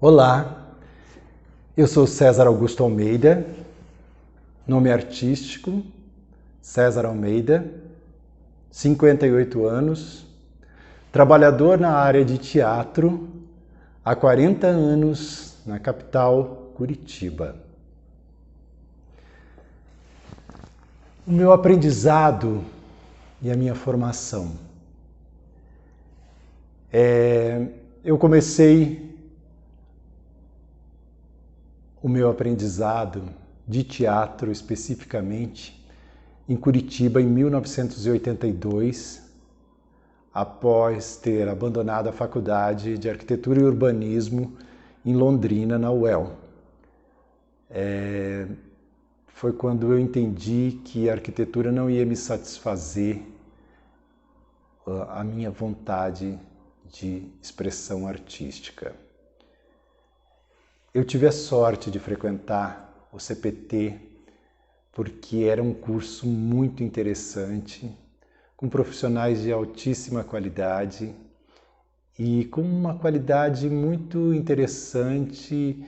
Olá, eu sou César Augusto Almeida, nome artístico César Almeida, 58 anos, trabalhador na área de teatro há 40 anos na capital Curitiba. O meu aprendizado e a minha formação. Eu comecei o meu aprendizado de teatro especificamente em Curitiba em 1982, após ter abandonado a faculdade de Arquitetura e Urbanismo em Londrina, na UEL. Foi quando eu entendi que a arquitetura não ia me satisfazer a minha vontade de expressão artística. Eu tive a sorte de frequentar o CPT porque era um curso muito interessante, com profissionais de altíssima qualidade e com uma qualidade muito interessante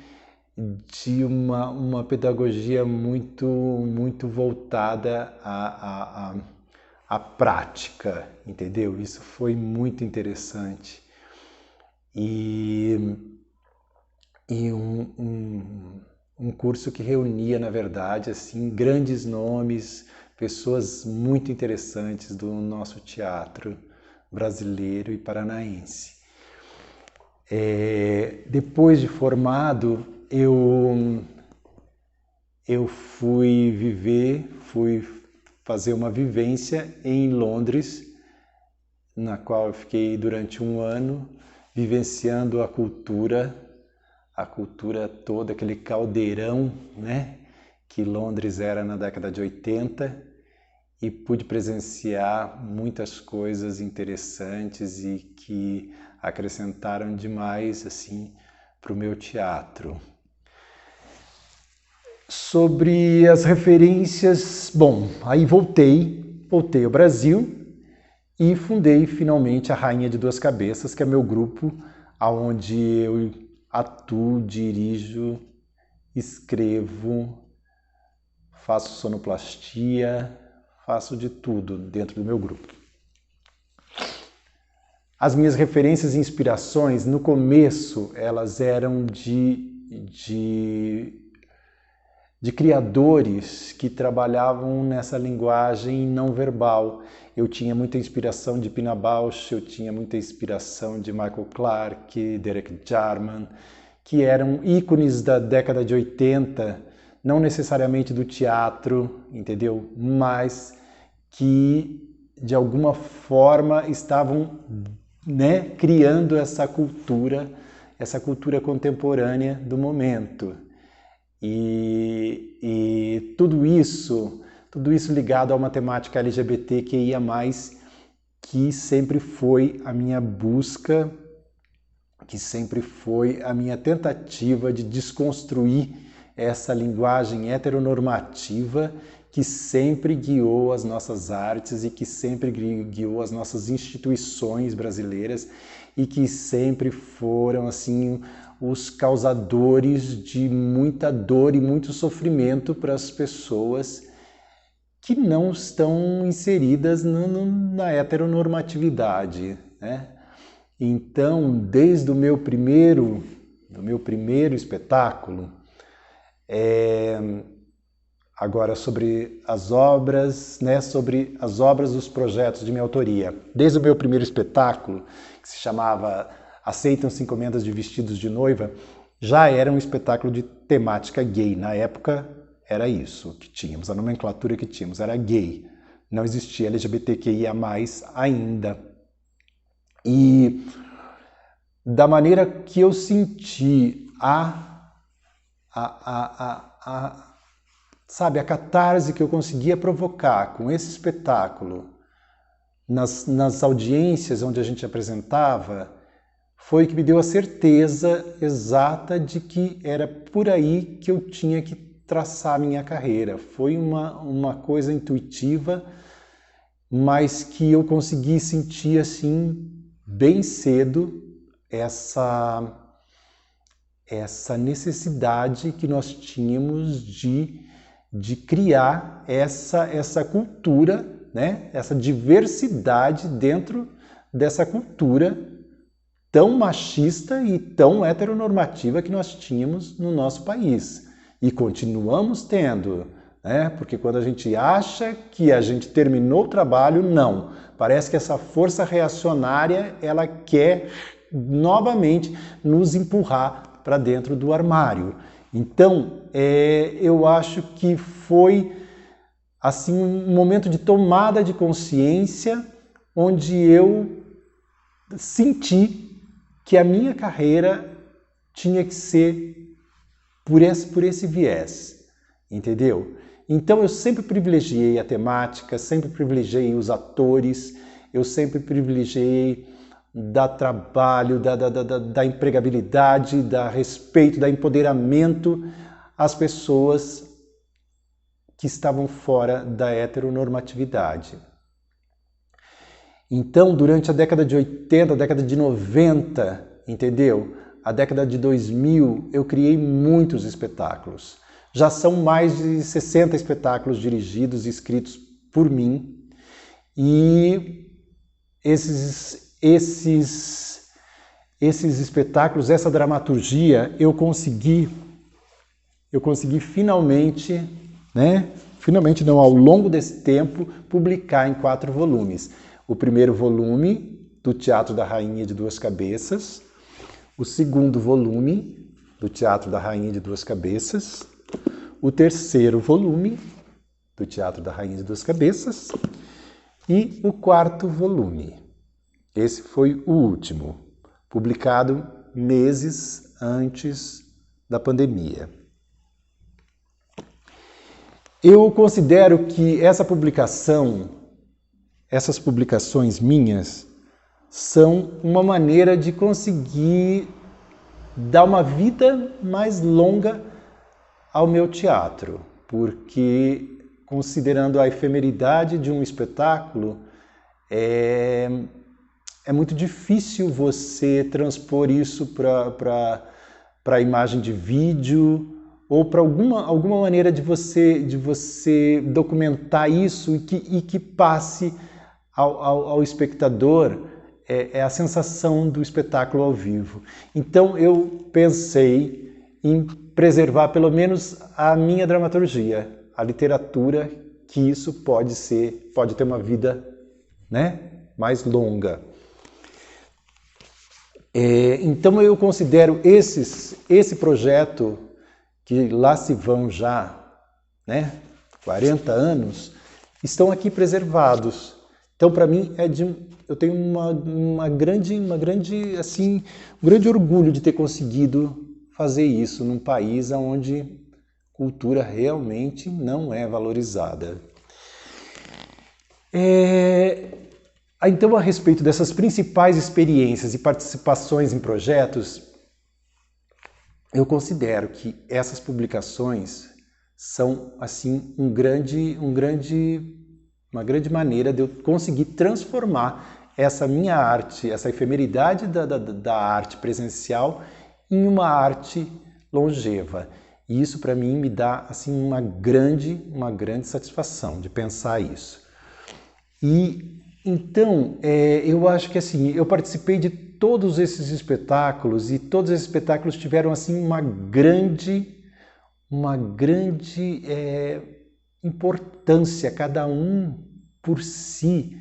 de uma pedagogia muito voltada à prática, entendeu? Isso foi muito interessante. E um curso que reunia, na verdade, assim, grandes nomes, pessoas muito interessantes do nosso teatro brasileiro e paranaense. Depois de formado, eu fui fazer uma vivência em Londres, na qual eu fiquei durante um ano vivenciando a cultura toda, aquele caldeirão, né, que Londres era na década de 80, e pude presenciar muitas coisas interessantes e que acrescentaram demais assim para o meu teatro. Sobre as referências, bom, aí voltei ao Brasil e fundei finalmente a Rainha de Duas Cabeças, que é meu grupo, onde eu atuo, dirijo, escrevo, faço sonoplastia, faço de tudo dentro do meu grupo. As minhas referências e inspirações, no começo, elas eram de criadores que trabalhavam nessa linguagem não verbal. Eu tinha muita inspiração de Pina Bausch, eu tinha muita inspiração de Michael Clarke, Derek Jarman, que eram ícones da década de 80, não necessariamente do teatro, entendeu? Mas que, de alguma forma, estavam, né, criando essa cultura contemporânea do momento. E tudo isso ligado a uma temática LGBTQIA+, que sempre foi a minha busca, que sempre foi a minha tentativa de desconstruir essa linguagem heteronormativa que sempre guiou as nossas artes e que sempre guiou as nossas instituições brasileiras e que sempre foram, assim, os causadores de muita dor e muito sofrimento para as pessoas que não estão inseridas na heteronormatividade, né? Então, desde o meu primeiro espetáculo, agora sobre as obras, né, sobre as obras dos projetos de minha autoria. Desde o meu primeiro espetáculo, que se chamava Aceitam-se Encomendas de Vestidos de Noiva, já era um espetáculo de temática gay. Na época era isso que tínhamos, a nomenclatura que tínhamos era gay. Não existia LGBTQIA+, ainda. E da maneira que eu senti sabe, a catarse que eu conseguia provocar com esse espetáculo nas audiências onde a gente apresentava, foi que me deu a certeza exata de que era por aí que eu tinha que traçar minha carreira. Foi uma coisa intuitiva, mas que eu consegui sentir assim bem cedo essa necessidade que nós tínhamos de criar essa cultura, né? Essa diversidade dentro dessa cultura tão machista e tão heteronormativa que nós tínhamos no nosso país. E continuamos tendo, né? Porque quando a gente acha que a gente terminou o trabalho, não. Parece que essa força reacionária, ela quer novamente nos empurrar para dentro do armário. Então, eu acho que foi assim um momento de tomada de consciência onde eu senti que a minha carreira tinha que ser por esse viés, entendeu? Então eu sempre privilegiei a temática, sempre privilegiei os atores, eu sempre privilegiei dar trabalho, da empregabilidade, da respeito, da empoderamento às pessoas que estavam fora da heteronormatividade. Então, durante a década de 80, a década de 90, entendeu? A década de 2000, eu criei muitos espetáculos. Já são mais de 60 espetáculos dirigidos e escritos por mim. E esses espetáculos, essa dramaturgia, eu consegui finalmente, né? Finalmente não, ao longo desse tempo, publicar em 4 volumes. O primeiro volume do Teatro da Rainha de Duas Cabeças, o segundo volume do Teatro da Rainha de Duas Cabeças, o terceiro volume do Teatro da Rainha de Duas Cabeças e o 4º volume. Esse foi o último, publicado meses antes da pandemia. Eu considero que essas publicações minhas são uma maneira de conseguir dar uma vida mais longa ao meu teatro, porque considerando a efemeridade de um espetáculo, é muito difícil você transpor isso para a imagem de vídeo ou para alguma maneira de você documentar isso e que passe ao espectador a sensação do espetáculo ao vivo. Então eu pensei em preservar pelo menos a minha dramaturgia, a literatura, que isso pode ter uma vida, né, mais longa. Então eu considero esse projeto, que lá se vão já, né, 40 anos, estão aqui preservados. Então, para mim, eu tenho um grande orgulho de ter conseguido fazer isso num país onde cultura realmente não é valorizada. Então, a respeito dessas principais experiências e participações em projetos, eu considero que essas publicações são assim uma grande maneira de eu conseguir transformar essa minha arte, essa efemeridade da arte presencial em uma arte longeva. E isso para mim me dá assim uma grande satisfação de pensar isso. E então eu acho que assim, eu participei de todos esses espetáculos e todos esses espetáculos tiveram assim uma grande importância, cada um por si,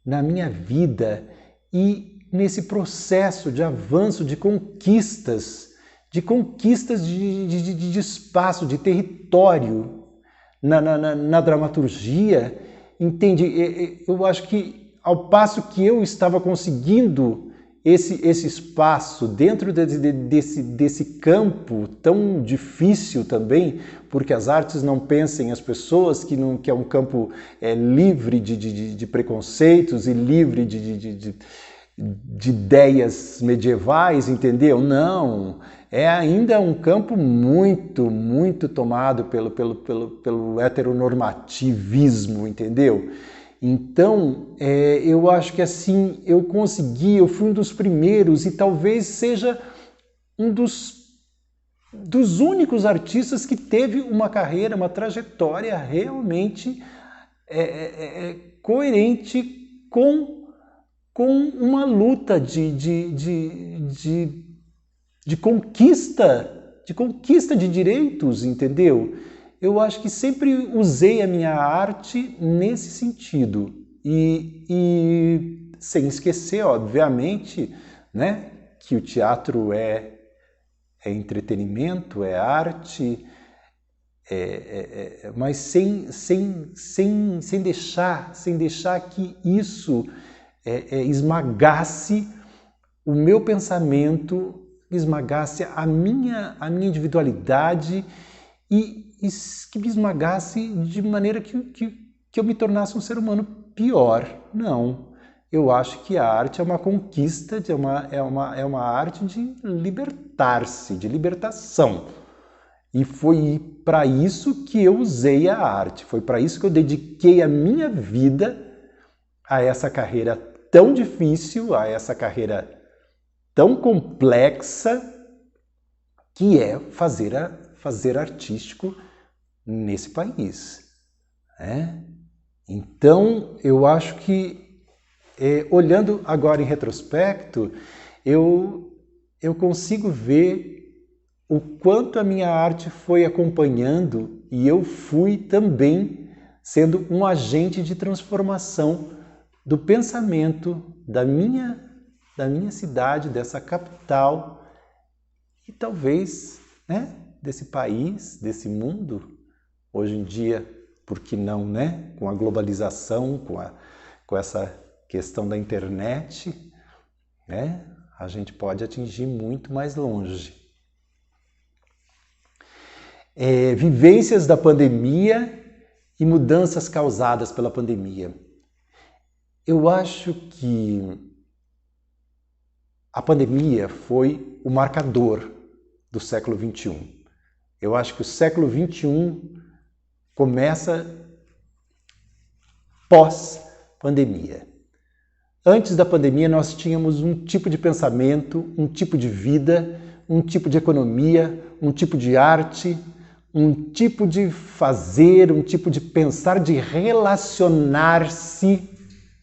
na minha vida e nesse processo de avanço, de conquistas de espaço, de território na dramaturgia, entende? Eu acho que ao passo que eu estava conseguindo esse espaço dentro desse campo tão difícil também, porque as artes não pensem as pessoas que é um campo livre de preconceitos e livre de ideias medievais, entendeu? Não, é ainda um campo muito tomado pelo heteronormativismo, entendeu? Então, eu acho que assim, eu fui um dos primeiros e talvez seja um dos dos únicos artistas que teve uma carreira, uma trajetória realmente coerente com uma luta de conquista de direitos, entendeu? Eu acho que sempre usei a minha arte nesse sentido. E sem esquecer, obviamente, né, que o teatro é entretenimento, é arte, mas sem deixar que isso esmagasse o meu pensamento, esmagasse a minha individualidade e que me esmagasse de maneira que eu me tornasse um ser humano pior. Não. Eu acho que a arte é uma conquista, é uma arte de libertar-se, de libertação. E foi para isso que eu usei a arte, foi para isso que eu dediquei a minha vida a essa carreira tão difícil, a essa carreira tão complexa, que é fazer artístico nesse país. Né? Então, eu acho que olhando agora em retrospecto, eu consigo ver o quanto a minha arte foi acompanhando e eu fui também sendo um agente de transformação do pensamento da minha cidade, dessa capital e talvez, né, desse país, desse mundo. Hoje em dia, por que não, né? Com a globalização, com essa questão da internet, né? A gente pode atingir muito mais longe. Vivências da pandemia e mudanças causadas pela pandemia. Eu acho que a pandemia foi o marcador do século XXI. Eu acho que o século XXI começa pós-pandemia. Antes da pandemia, nós tínhamos um tipo de pensamento, um tipo de vida, um tipo de economia, um tipo de arte, um tipo de fazer, um tipo de pensar, de relacionar-se.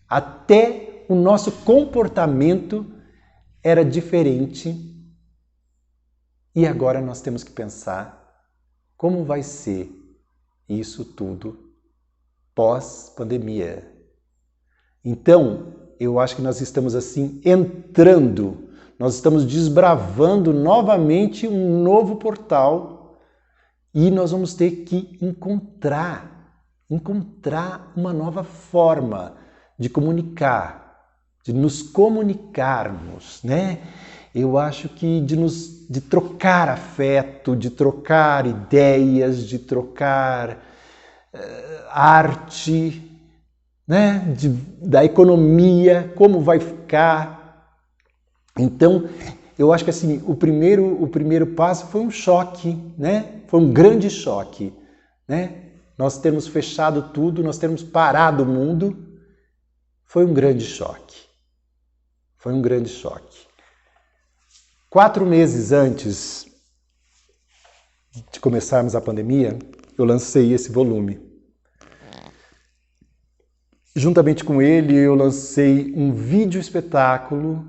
Até o nosso comportamento era diferente. E agora nós temos que pensar como vai ser isso tudo pós-pandemia. Então, eu acho que nós estamos assim entrando, nós estamos desbravando novamente um novo portal e nós vamos ter que encontrar uma nova forma de comunicar, de nos comunicarmos, né? Eu acho que de trocar afeto, de trocar ideias, de trocar arte, né? Da economia, como vai ficar. Então, eu acho que assim, o primeiro passo foi um choque, né? Foi um grande choque, né? Nós termos fechado tudo, nós termos parado o mundo, foi um grande choque. Foi um grande choque. 4 meses antes de começarmos a pandemia, eu lancei esse volume. Juntamente com ele, eu lancei um vídeo espetáculo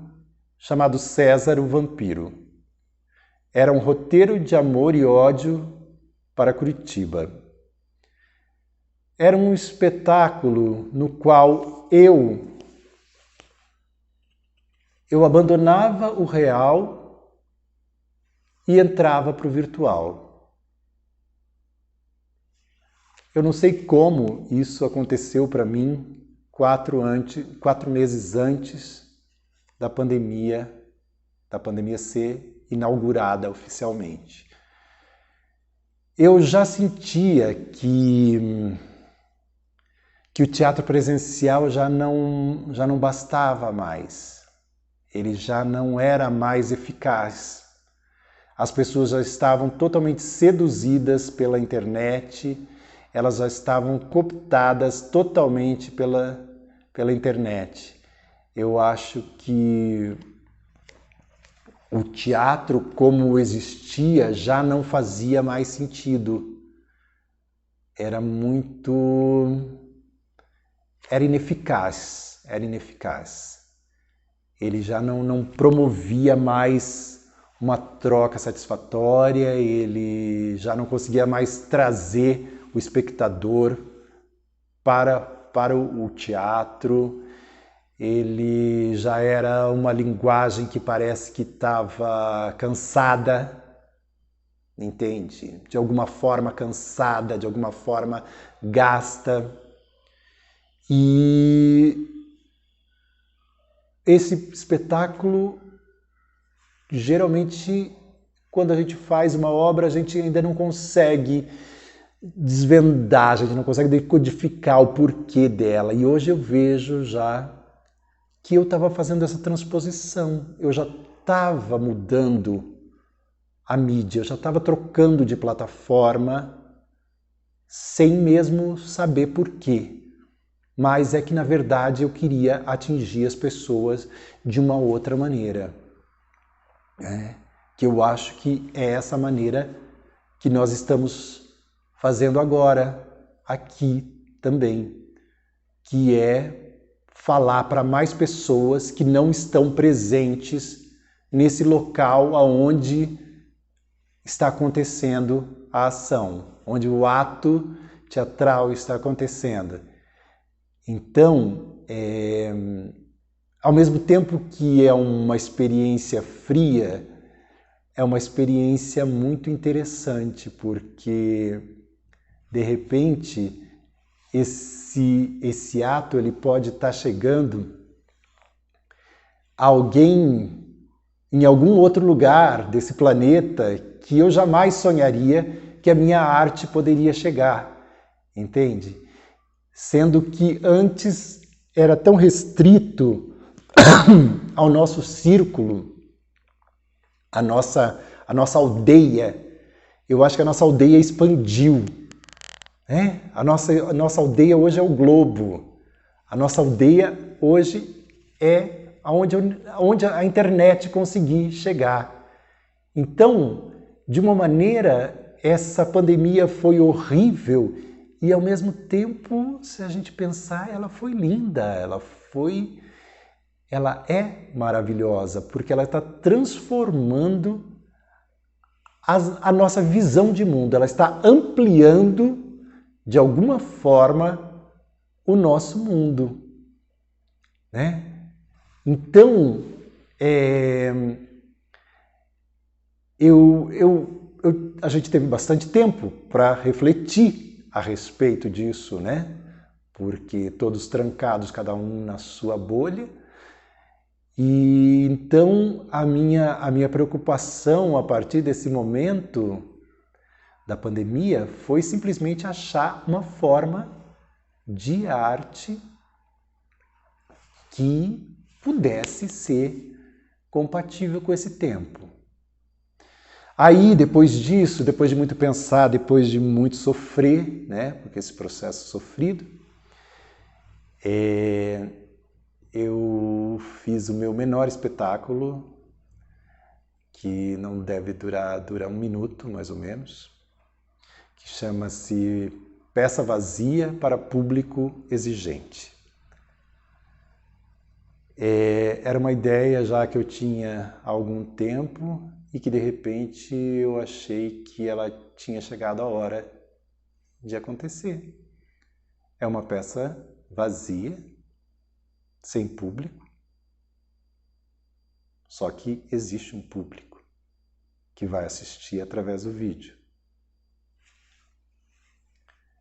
chamado César o Vampiro. Era um roteiro de amor e ódio para Curitiba. Era um espetáculo no qual eu abandonava o real e entrava para o virtual. Eu não sei como isso aconteceu para mim 4 meses antes da pandemia ser inaugurada oficialmente. Eu já sentia que o teatro presencial já não bastava mais. Ele já não era mais eficaz. As pessoas já estavam totalmente seduzidas pela internet, elas já estavam cooptadas totalmente pela internet. Eu acho que o teatro como existia já não fazia mais sentido. Era ineficaz. Ele já não promovia mais uma troca satisfatória, ele já não conseguia mais trazer o espectador para o teatro. Ele já era uma linguagem que parece que estava cansada, entende? De alguma forma cansada, de alguma forma gasta. E esse espetáculo, geralmente, quando a gente faz uma obra, a gente ainda não consegue desvendar, a gente não consegue decodificar o porquê dela. E hoje eu vejo já que eu estava fazendo essa transposição, eu já estava mudando a mídia, eu já estava trocando de plataforma sem mesmo saber porquê. Mas é que, na verdade, eu queria atingir as pessoas de uma outra maneira. Que eu acho que é essa maneira que nós estamos fazendo agora, aqui também, que é falar para mais pessoas que não estão presentes nesse local onde está acontecendo a ação, onde o ato teatral está acontecendo. Então, ao mesmo tempo que é uma experiência fria, é uma experiência muito interessante, porque, de repente, esse ato ele pode estar chegando a alguém em algum outro lugar desse planeta que eu jamais sonharia que a minha arte poderia chegar, entende? Sendo que antes era tão restrito ao nosso círculo, a nossa aldeia. Eu acho que a nossa aldeia expandiu. A nossa aldeia hoje é o globo. A nossa aldeia hoje é onde a internet conseguir chegar. Então, de uma maneira, essa pandemia foi horrível e, ao mesmo tempo, se a gente pensar, ela foi linda, ela é maravilhosa, porque ela está transformando a nossa visão de mundo, ela está ampliando de alguma forma o nosso mundo, né? Então, a gente teve bastante tempo para refletir a respeito disso, né? Porque todos trancados, cada um na sua bolha. E então a minha preocupação a partir desse momento da pandemia foi simplesmente achar uma forma de arte que pudesse ser compatível com esse tempo. Aí, depois disso, depois de muito pensar, depois de muito sofrer, né, porque esse processo sofrido, eu fiz o meu menor espetáculo, que não deve dura 1 minuto, mais ou menos, que chama-se Peça Vazia para Público Exigente. Era uma ideia já que eu tinha há algum tempo e que, de repente, eu achei que ela tinha chegado a hora de acontecer. É uma peça vazia, sem público, só que existe um público que vai assistir através do vídeo.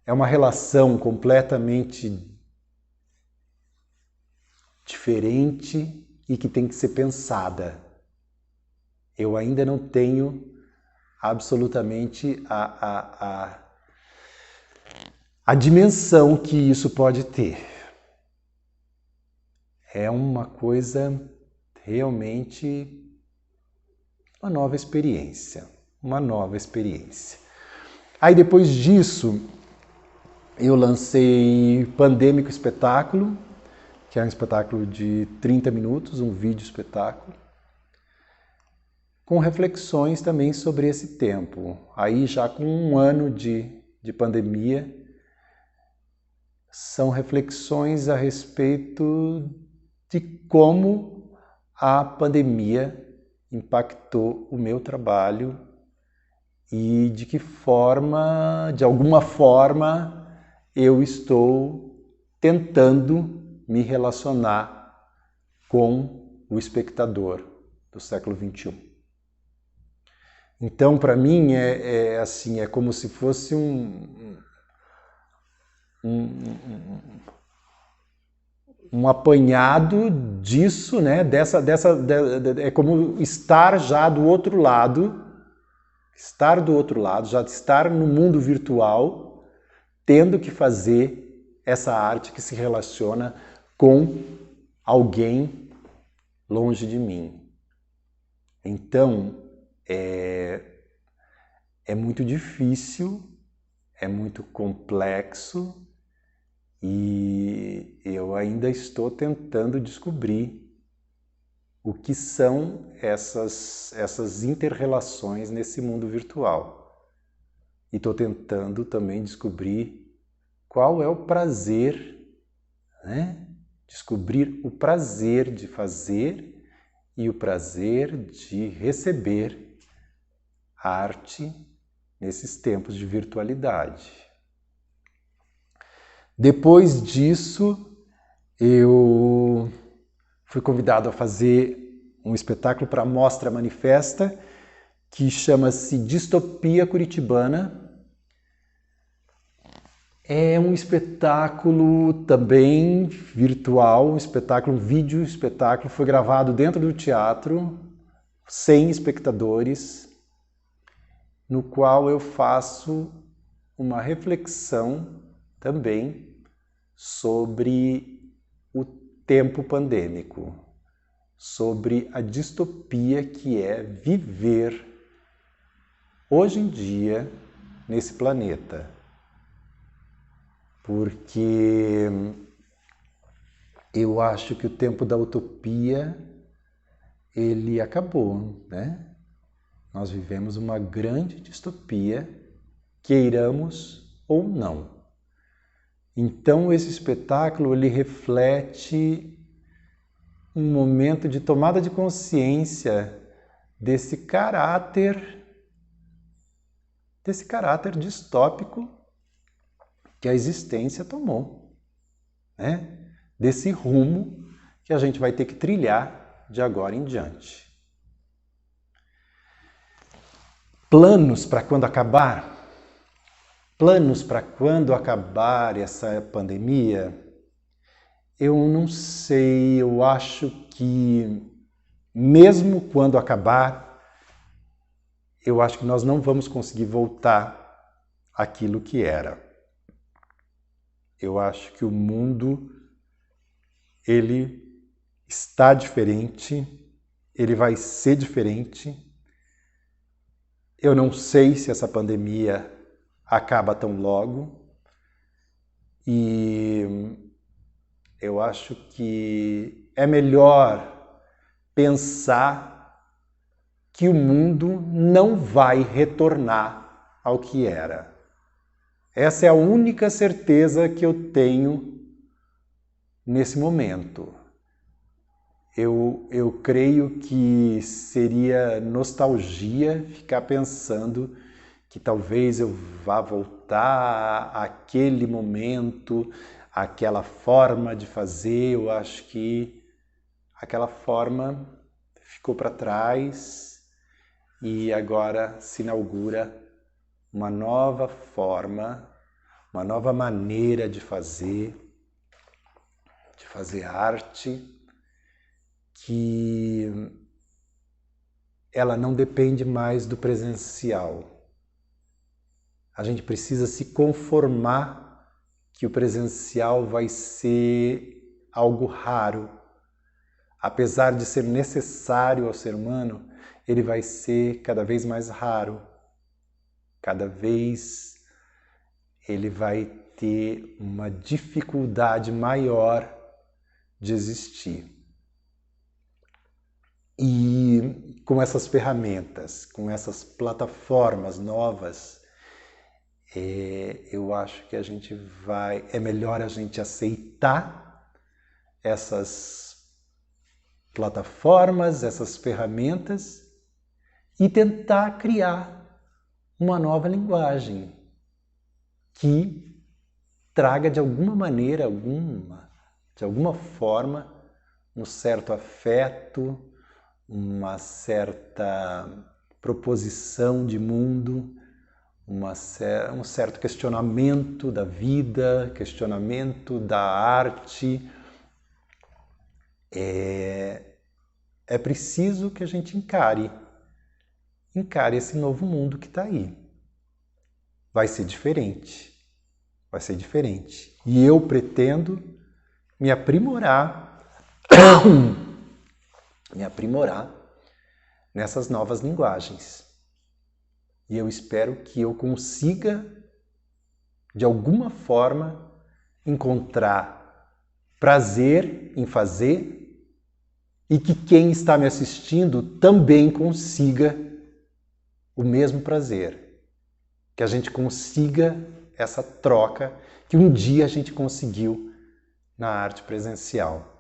É uma relação completamente diferente e que tem que ser pensada. Eu ainda não tenho absolutamente a dimensão que isso pode ter. É uma coisa realmente uma nova experiência. Aí depois disso, eu lancei Pandêmico Espetáculo, que é um espetáculo de 30 minutos, um vídeo espetáculo. com reflexões também sobre esse tempo. Aí já com 1 ano de pandemia, são reflexões a respeito de como a pandemia impactou o meu trabalho e de que forma, de alguma forma, eu estou tentando me relacionar com o espectador do século XXI. Então, para mim, é como se fosse um apanhado disso, né? É como estar já do outro lado, já estar no mundo virtual, tendo que fazer essa arte que se relaciona com alguém longe de mim. Então, é muito difícil, é muito complexo e eu ainda estou tentando descobrir o que são essas inter-relações nesse mundo virtual. E estou tentando também descobrir qual é o prazer, né? Descobrir o prazer de fazer e o prazer de receber arte nesses tempos de virtualidade. Depois disso, eu fui convidado a fazer um espetáculo para a Mostra Manifesta, que chama-se Distopia Curitibana. É um espetáculo também virtual, um vídeo espetáculo, foi gravado dentro do teatro, sem espectadores, no qual eu faço uma reflexão também sobre o tempo pandêmico, sobre a distopia que é viver hoje em dia nesse planeta. Porque eu acho que o tempo da utopia ele acabou, né? Nós vivemos uma grande distopia, queiramos ou não. Então esse espetáculo ele reflete um momento de tomada de consciência desse caráter distópico que a existência tomou, né? Desse rumo que a gente vai ter que trilhar de agora em diante. Planos para quando acabar? Planos para quando acabar essa pandemia? Eu não sei, eu acho que mesmo quando acabar, eu acho que nós não vamos conseguir voltar àquilo que era. Eu acho que o mundo, ele está diferente, ele vai ser diferente. Eu não sei se essa pandemia acaba tão logo e eu acho que é melhor pensar que o mundo não vai retornar ao que era. Essa é a única certeza que eu tenho nesse momento. Eu creio que seria nostalgia ficar pensando que talvez eu vá voltar àquele momento, àquela forma de fazer. Eu acho que aquela forma ficou para trás e agora se inaugura uma nova forma, uma nova maneira de fazer arte, que ela não depende mais do presencial. A gente precisa se conformar que o presencial vai ser algo raro. Apesar de ser necessário ao ser humano, ele vai ser cada vez mais raro. Cada vez ele vai ter uma dificuldade maior de existir. E com essas ferramentas, com essas plataformas novas, eu acho que é melhor a gente aceitar essas plataformas, essas ferramentas e tentar criar uma nova linguagem que traga de alguma maneira, de alguma forma, um certo afeto, uma certa proposição de mundo, um certo questionamento da vida, questionamento da arte. É preciso que a gente encare esse novo mundo que está aí. Vai ser diferente. E eu pretendo me aprimorar nessas novas linguagens. E eu espero que eu consiga, de alguma forma, encontrar prazer em fazer e que quem está me assistindo também consiga o mesmo prazer. Que a gente consiga essa troca que um dia a gente conseguiu na arte presencial.